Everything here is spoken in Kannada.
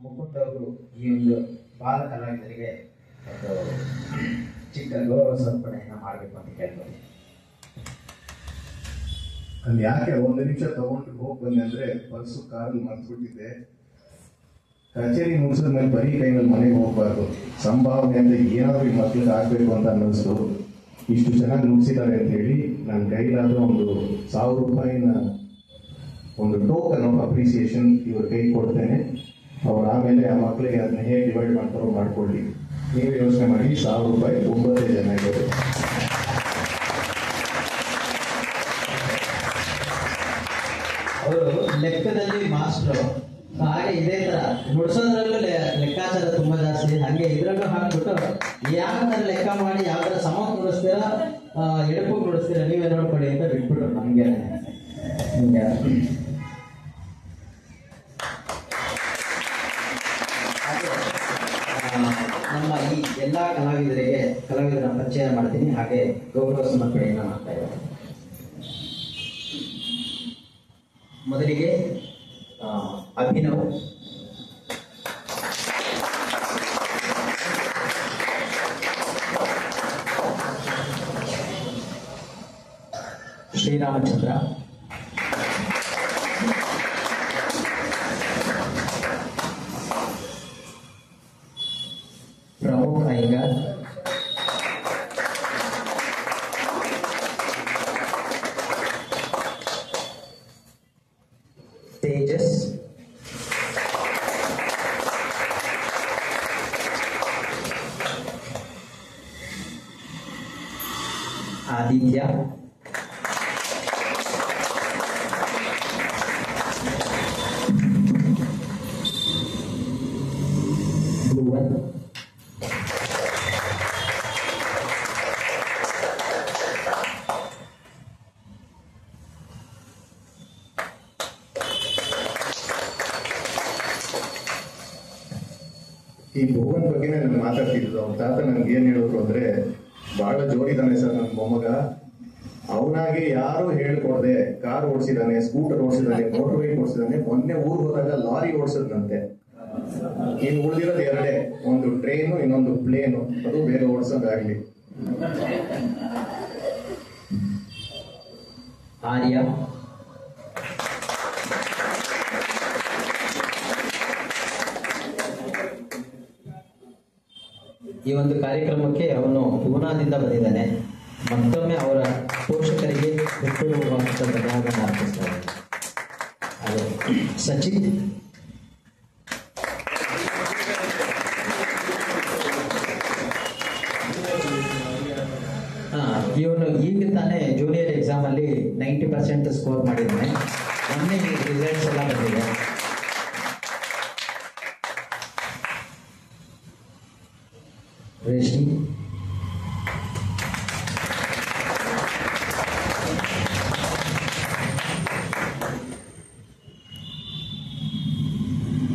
ಮುಕುಂದ್ ಅವರು ಈ ಒಂದು ಬಾಲ ಕಲಾವಿದರಿಗೆ ಒಂದು ಚಿಕ್ಕ ಗೌರವ ಸಮರ್ಪಣೆಯನ್ನು ಮಾಡಬೇಕು ಅಂತ ಕೇಳ್ಬೋದು. ಅಲ್ಲಿ ಯಾಕೆ ಒಂದು ನಿಮಿಷ ತಗೊಂಡು ಹೋಗಿ ಬಂದೆ ಅಂದ್ರೆ ಬಸ್ಸು ಕಾರಲ್ಲಿ ಮರ್ತ್ಬಿಟ್ಟಿದ್ದೆ. ಕಚೇರಿ ಮುಗಿಸಿದ ಮೇಲೆ ಬರೀ ಕೈನಲ್ಲಿ ಮನೆಗೆ ಹೋಗ್ಬಾರ್ದು, ಸಂಭಾವನೆ ಅಂತ ಏನಾದ್ರು ಈ ಮಕ್ಳಿಗೆ ಆಗ್ಬೇಕು ಅಂತ ಅನ್ನಿಸ್ತು. ಇಷ್ಟು ಚೆನ್ನಾಗಿ ನುಗ್ಸಿದ್ದಾರೆ ಅಂತ ಹೇಳಿ ನನ್ನ ಕೈಲಾದ ಒಂದು 1000 ರೂಪಾಯಿನ ಒಂದು ಟೋಕನ್ ಆಫ್ ಅಪ್ರಿಸಿಯೇಷನ್ ಇವ್ರ ಕೈ ಕೊಡ್ತೇನೆ. ಅವ್ರು ಆಮೇಲೆ ಆ ಮಕ್ಕಳಿಗೆ ಅದನ್ನ ಹೇಗೆ ಡಿವೈಡ್ ಮಾಡ್ತಾರೋ ಮಾಡ್ಕೊಳ್ಳಿ. ನೀವು ಯೋಚನೆ ಮಾಡಿ, 1000 ರೂಪಾಯಿ 9 ಜನ ಇದ್ದಾರೆ. ಅವರು ಲೆಕ್ಕದಲ್ಲಿ ಮಾಸ್ಟರ್, ಹಾಗೆ ಇದೇ ತರ ನುಡ್ಸೋದ್ರಲ್ಲೂ ಲೆಕ್ಕಾಚಾರ ತುಂಬಾ ಜಾಸ್ತಿ. ಹಾಗೆ ಇದ್ರಲ್ಲೂ ಹಾಕ್ಬಿಟ್ಟು ಯಾವ ತರ ಲೆಕ್ಕ ಮಾಡಿ ಯಾವ ತರ ಸಮ ನುಡಿಸ್ತೀರಾ, ಎಡಪು ನುಡಿಸ್ತೀರಾ ನೀವೇ ನೋಡ್ಕೊಳ್ಳಿ ಅಂತ ಬಿಟ್ಬಿಟ್ರು ನಮ್ಗೆ. ನಮ್ಮ ಈ ಎಲ್ಲಾ ಕಲಾವಿದರ ಪರಿಚಯ ಮಾಡ್ತೀನಿ, ಹಾಗೆ ಗೌರವ ಸಮರ್ಪಣೆಯನ್ನು ಮಾಡ್ತಾ ಇದ್ದಾರೆ. ಮೊದಲಿಗೆ ಅಭಿನವ್, ಶ್ರೀರಾಮಚಂದ್ರ, ಪ್ರಮುಖ ಅಯ್ಯಂಗಾರ್, ತೇಜಸ್, ಆದಿತ್ಯ, ಭುವನ್, ಈ ಭುವನ್ ಬಗ್ಗೆನೇ ನಾನು ಮಾತಾಡ್ತಿದ್ದು. ಅವ್ನ ತಾತ ನನ್ಗೆ ಏನ್ ಹೇಳಿದ್ರು ಅಂದ್ರೆ, ಬಹಳ ಜೋಡಿದಾನೆ ಸರ್ ನನ್ನ ಮೊಮ್ಮಗ, ಅವನಾಗಿ ಯಾರು ಹೇಳ್ಕೊಡ್ದೆ ಕಾರ್ ಓಡಿಸಿದಾನೆ, ಸ್ಕೂಟರ್ ಓಡಿಸಿದಾನೆ, ಮೋಟರ್ ಬೈಕ್ ಓಡಿಸಿದಾನೆ. ಮೊನ್ನೆ ಊರ್ ಹೋದಾಗ ಲಾರಿ ಓಡಿಸಿದ್ನಂತೆ. ಇನ್ನು ಉಳಿದಿರೋದು 2, ಒಂದು ಟ್ರೈನು, ಇನ್ನೊಂದು ಪ್ಲೇನು. ಅದು ಬೇಗ ಓಡಿಸೋದಾಗ್ಲಿ. ಆರ್ಯ, ಈ ಒಂದು ಕಾರ್ಯಕ್ರಮಕ್ಕೆ ಅವನು ಪೂನಾದಿಂದ ಬಂದಿದ್ದಾನೆ. ಮತ್ತೊಮ್ಮೆ ಅವರ ಪೋಷಕರಿಗೆ ಹುಟ್ಟುಹಬ್ಬದ ಧನ್ಯವಾದವನ್ನು ಅರ್ಪಿಸ್ತಾರೆ. ಅದೇ ಸಚಿನ್, ಇವನು ಈಗ ತಾನೇ ಜೂನಿಯರ್ ಎಕ್ಸಾಮ್ ಅಲ್ಲಿ 90% ಸ್ಕೋರ್ ಮಾಡಿದ್ದಾನೆ. ಮೊನ್ನೆ ರಿಸಲ್ಟ್ಸ್ ಎಲ್ಲ ಬಂದಿದೆ. ರೇಷ್ಮಿ,